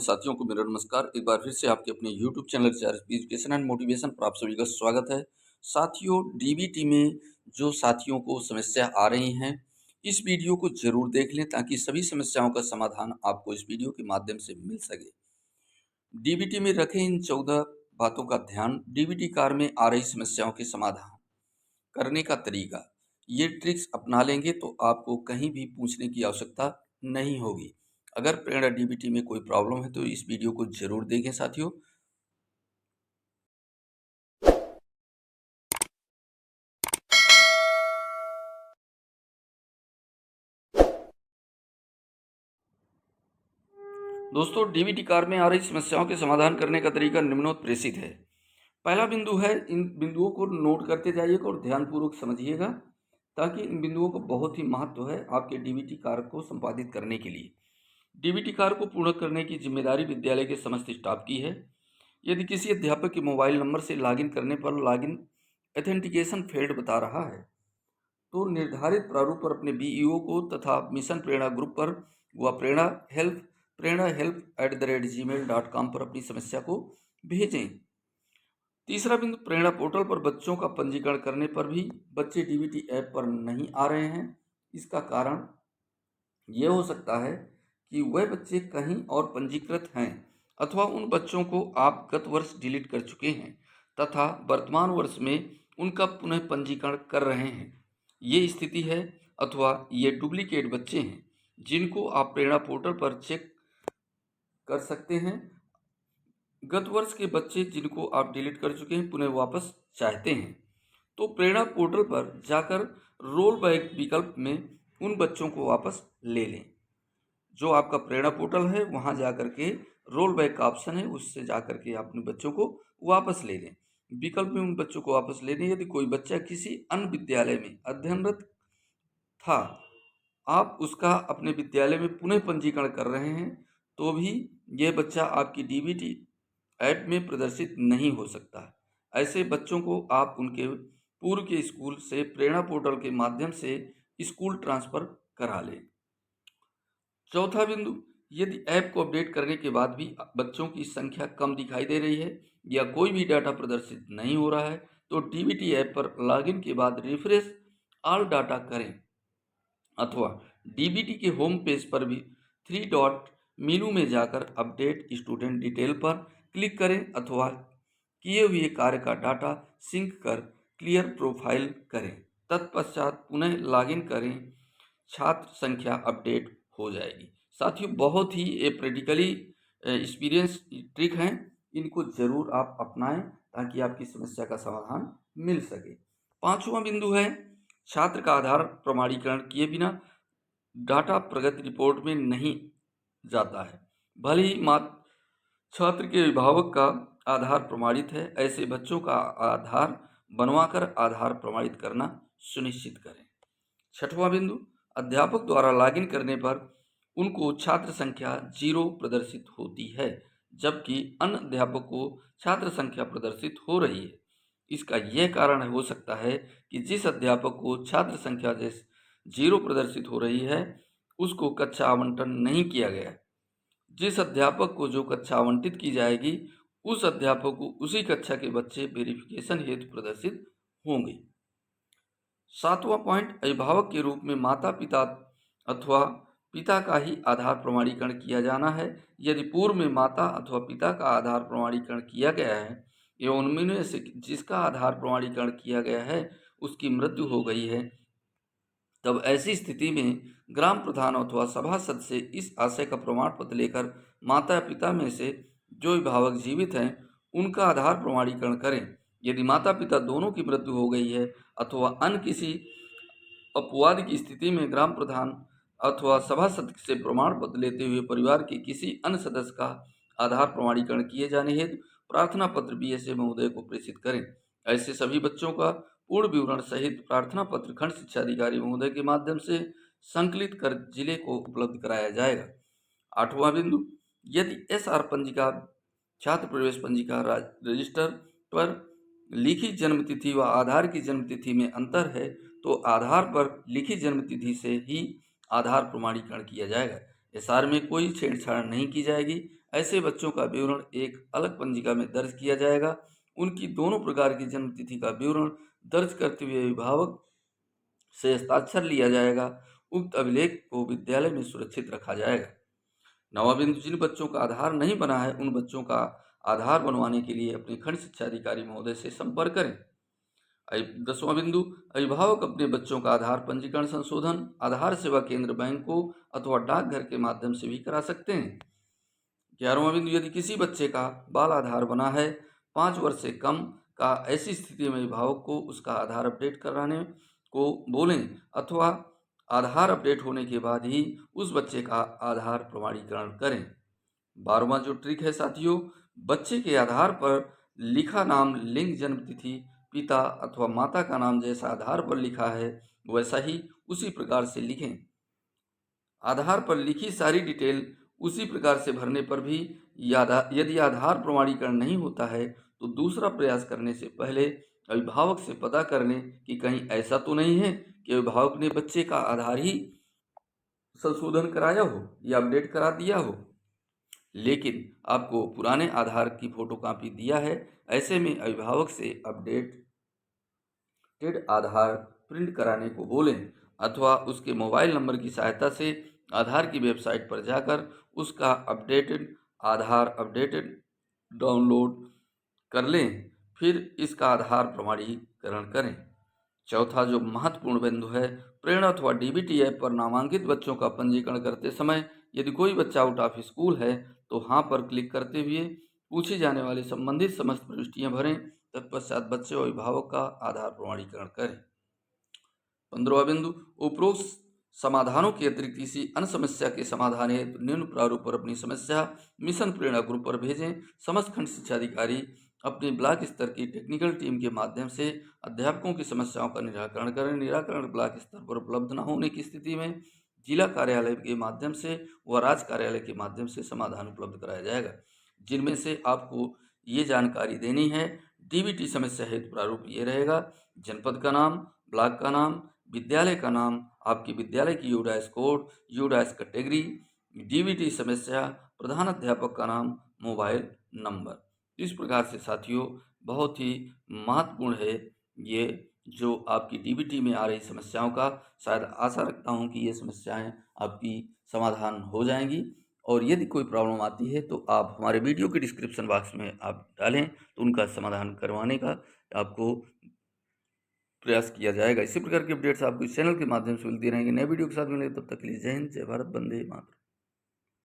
साथियों को मेरा नमस्कार। एक बार फिर से आपके अपने YouTube channel RSP education and motivation पर आप सभी का स्वागत है। साथियों, डीबीटी में जो साथियों को समस्या आ रही हैं, इस वीडियो को ज़रूर देख लें ताकि सभी समस्याओं का समाधान आपको इस वीडियो के माध्यम से मिल सके। डीबीटी में रखें इन 14 बातों का ध्यान। डीबीटी कार में आ रही समस्याओं के समाधान करने का तरीका, ये ट्रिक्स अपना लेंगे तो आपको कहीं भी पूछने की आवश्यकता नहीं होगी। अगर प्रेरणा डीबीटी में कोई प्रॉब्लम है तो इस वीडियो को जरूर देखें साथियों। दोस्तों, डीबीटी कार में आ रही समस्याओं के समाधान करने का तरीका निम्नोक्त प्रेषित है। पहला बिंदु है, इन बिंदुओं को नोट करते जाइएगा और ध्यानपूर्वक समझिएगा ताकि इन बिंदुओं को बहुत ही महत्व है आपके डीबीटी कार्य को संपादित करने के लिए। डीबीटी कार्य को पूर्ण करने की जिम्मेदारी विद्यालय के समस्त स्टाफ की है। यदि किसी अध्यापक के मोबाइल नंबर से लॉगिन करने पर लॉगिन ऑथेंटिकेशन फेल्ड बता रहा है तो निर्धारित प्रारूप पर अपने बीईओ को तथा मिशन प्रेरणा ग्रुप पर व प्रेरणा हेल्प@gmail.com पर अपनी समस्या को भेजें। तीसरा बिंदु, प्रेरणा पोर्टल पर बच्चों का पंजीकरण करने पर भी बच्चे डीबीटी ऐप पर नहीं आ रहे हैं। इसका कारण यह हो सकता है कि वह बच्चे कहीं और पंजीकृत हैं अथवा उन बच्चों को आप गत वर्ष डिलीट कर चुके हैं तथा वर्तमान वर्ष में उनका पुनः पंजीकरण कर रहे हैं। ये स्थिति है, अथवा ये डुप्लीकेट बच्चे हैं जिनको आप प्रेरणा पोर्टल पर चेक कर सकते हैं। गत वर्ष के बच्चे जिनको आप डिलीट कर चुके हैं पुनः वापस चाहते हैं तो प्रेरणा पोर्टल पर जाकर रोल बैक विकल्प में उन बच्चों को वापस ले लें। जो आपका प्रेरणा पोर्टल है वहां जाकर के रोल बैक का ऑप्शन है, उससे जाकर के आप अपने बच्चों को वापस ले लें। विकल्प में उन बच्चों को वापस ले लें। यदि कोई बच्चा किसी अन्य विद्यालय में अध्ययनरत था, आप उसका अपने विद्यालय में पुनः पंजीकरण कर रहे हैं तो भी यह बच्चा आपकी डीबीटी ऐप में प्रदर्शित नहीं हो सकता। ऐसे बच्चों को आप उनके पूर्व के स्कूल से प्रेरणा पोर्टल के माध्यम से स्कूल ट्रांसफर करा लें। चौथा बिंदु, यदि ऐप को अपडेट करने के बाद भी बच्चों की संख्या कम दिखाई दे रही है या कोई भी डाटा प्रदर्शित नहीं हो रहा है तो डीबीटी ऐप पर लॉगिन के बाद रिफ्रेश ऑल डाटा करें अथवा डीबीटी के होम पेज पर भी 3 डॉट मेनू में जाकर अपडेट स्टूडेंट डिटेल पर क्लिक करें अथवा किए हुए कार्य का डाटा सिंक कर क्लियर प्रोफाइल करें। तत्पश्चात पुनः लॉगिन करें, छात्र संख्या अपडेट हो जाएगी। साथियों, बहुत ही ये प्रैक्टिकली एक्सपीरियंस ट्रिक हैं, इनको ज़रूर आप अपनाएं ताकि आपकी समस्या का समाधान मिल सके। पांचवा बिंदु है, छात्र का आधार प्रमाणीकरण किए बिना डाटा प्रगति रिपोर्ट में नहीं जाता है। भले ही मात्र छात्र के अभिभावक का आधार प्रमाणित है, ऐसे बच्चों का आधार बनवाकर आधार प्रमाणित करना सुनिश्चित करें। छठवां बिंदु, अध्यापक द्वारा लॉगिन करने पर उनको छात्र संख्या 0 प्रदर्शित होती है जबकि अन्य अध्यापक को छात्र संख्या प्रदर्शित हो रही है। इसका यह कारण हो सकता है कि जिस अध्यापक को छात्र संख्या 0 प्रदर्शित हो रही है उसको कक्षा आवंटन नहीं किया गया। जिस अध्यापक को जो कक्षा आवंटित की जाएगी उस अध्यापक को उसी कक्षा के बच्चे वेरिफिकेशन हेतु प्रदर्शित होंगे। सातवां पॉइंट, अभिभावक के रूप में माता पिता अथवा पिता का ही आधार प्रमाणीकरण किया जाना है। यदि पूर्व में माता अथवा पिता का आधार प्रमाणीकरण किया गया है एवं उनमें से जिसका आधार प्रमाणीकरण किया गया है उसकी मृत्यु हो गई है, तब ऐसी स्थिति में ग्राम प्रधान अथवा सभासद से इस आशय का प्रमाण पत्र लेकर माता पिता में से जो अभिभावक जीवित हैं उनका आधार प्रमाणीकरण करें। यदि माता पिता दोनों की मृत्यु हो गई है अथवा अन्य किसी अपवाद की स्थिति में ग्राम प्रधान अथवा सभासद से प्रमाण पत्र लेते हुए परिवार के किसी अन्य सदस्य का आधार प्रमाणीकरण किए जाने हेतु प्रार्थना पत्र बीएसए महोदय को प्रेषित करें। ऐसे सभी बच्चों का पूर्ण विवरण सहित प्रार्थना पत्र खंड शिक्षा अधिकारी महोदय के माध्यम से संकलित कर जिले को उपलब्ध कराया जाएगा। आठवां बिंदु, यदि एसआर पंजिका छात्र प्रवेश पंजिका रजिस्टर पर लिखी जन्मतिथि व आधार की जन्मतिथि में अंतर है तो आधार पर लिखी जन्मतिथि से ही आधार प्रमाणीकरण किया जाएगा। एसआर में कोई छेड़छाड़ नहीं की जाएगी। ऐसे बच्चों का विवरण एक अलग पंजिका में दर्ज किया जाएगा। उनकी दोनों प्रकार की जन्म तिथि का विवरण दर्ज करते हुए अभिभावक से हस्ताक्षर लिया जाएगा। उक्त अभिलेख को विद्यालय में सुरक्षित रखा जाएगा। 9वां बिंदु, जिन बच्चों का आधार नहीं बना है उन बच्चों का आधार बनवाने के लिए अपने खंड शिक्षा अधिकारी महोदय से संपर्क करें। 10वां बिंदु, अभिभावक अपने बच्चों का आधार पंजीकरण संशोधन आधार सेवा केंद्र, बैंकों अथवा डाकघर के माध्यम से भी करा सकते हैं। 11वां बिंदु, यदि किसी बच्चे का बाल आधार बना है 5 वर्ष से कम का, ऐसी स्थिति में अभिभावक को उसका आधार अपडेट कराने को बोलें अथवा आधार अपडेट होने के बाद ही उस बच्चे का आधार प्रमाणीकरण करें। 12वां जो ट्रिक है साथियों, बच्चे के आधार पर लिखा नाम, लिंग, जन्म तिथि, पिता अथवा माता का नाम जैसा आधार पर लिखा है वैसा ही उसी प्रकार से लिखें। आधार पर लिखी सारी डिटेल उसी प्रकार से भरने पर भी यदि आधार प्रमाणीकरण नहीं होता है तो दूसरा प्रयास करने से पहले अभिभावक से पता कर लें कि कहीं ऐसा तो नहीं है कि अभिभावक ने बच्चे का आधार ही संशोधन कराया हो या अपडेट करा दिया हो, लेकिन आपको पुराने आधार की फोटोकॉपी दिया है। ऐसे में अभिभावक से अपडेटेड आधार प्रिंट कराने को बोलें अथवा उसके मोबाइल नंबर की सहायता से आधार की वेबसाइट पर जाकर उसका अपडेटेड डाउनलोड कर लें, फिर इसका आधार प्रमाणीकरण करें। चौथा जो महत्वपूर्ण बिंदु है, प्रेरणा अथवा डीबीटी ऐप पर नामांकित बच्चों का पंजीकरण करते समय यदि कोई बच्चा आउट ऑफ स्कूल है तो हाँ पर क्लिक करते हुए पूछी जाने वाली संबंधित समस्त प्रविष्टियां भरें। तत्पश्चात बच्चे और अभिभावक का आधार प्रमाणीकरण करें। 15वां बिंदु, उपरोक्त समाधानों के अतिरिक्त किसी अन्य समस्या के समाधान हेतु निम्न प्रारूप पर अपनी समस्या मिशन प्रेरणा ग्रुप पर भेजें। समस्त खंड शिक्षा अधिकारी अपनी ब्लॉक स्तर की टेक्निकल टीम के माध्यम से अध्यापकों की समस्याओं का निराकरण करें। निराकरण ब्लॉक स्तर पर उपलब्ध न होने की स्थिति में जिला कार्यालय के माध्यम से व राज्य कार्यालय के माध्यम से समाधान उपलब्ध कराया जाएगा, जिनमें से आपको ये जानकारी देनी है। डीबीटी समस्या हेतु प्रारूप ये रहेगा: जनपद का नाम, ब्लॉक का नाम, विद्यालय का नाम, आपके विद्यालय की UDISE code, UDISE category, DBT समस्या, प्रधान अध्यापक का नाम, मोबाइल नंबर। इस प्रकार से साथियों बहुत ही महत्वपूर्ण है ये जो आपकी डीबीटी में आ रही समस्याओं का। शायद आशा रखता हूँ कि ये समस्याएं आपकी समाधान हो जाएंगी, और यदि कोई प्रॉब्लम आती है तो आप हमारे वीडियो के डिस्क्रिप्शन बॉक्स में आप डालें तो उनका समाधान करवाने का आपको प्रयास किया जाएगा। इसी प्रकार की अपडेट्स आपको इस चैनल के माध्यम से मिलती रहेंगी। नए वीडियो के साथ मिलेंगे, तब तक के लिए जय हिंद, जय भारत, वंदे मातरम।